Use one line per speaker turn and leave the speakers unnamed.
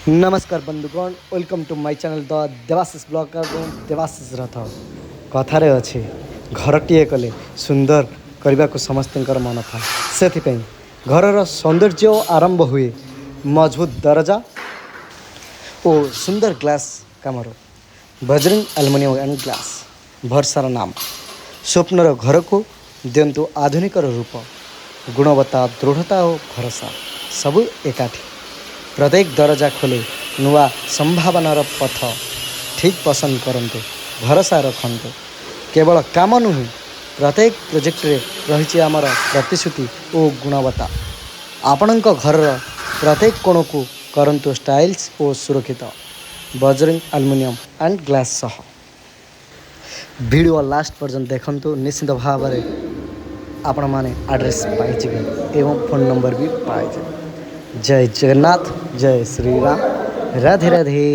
नमस्कार बंधुगण welcome to my channel the Debashish blog Debashish Rath कथार अच्छे घरटीए कले सुंदर करने को समस्त मन था से घर सौंदर्य आरंभ हुए मजबूत दरजा और सुंदर glass Qamar Bajrang aluminium and glass Bharsar नाम स्वप्नर घर को दिंतु आधुनिक रूप गुणवत्ता दृढ़ता और भरोसा सबू एकाठी प्रत्येक दरजा खोले नुआ संभावनार पथ ठीक पसंद करंतु भरोसा रखंतु केवल काम नुहे प्रत्येक प्रोजेक्ट रे रही आमर प्रतिश्रुति और गुणवत्ता आपणक घर प्रत्येक कोण को करंतु स्टाइल्स और सुरक्षित बजरंग एल्युमिनियम एंड ग्लास सह वीडियो लास्ट पर्यंत देखंतु निश्चित भाव में आपण माने एड्रेस पाइबे एवं फोन नंबर भी पाइबे। जय जगन्नाथ जय श्री राम राधे राधे।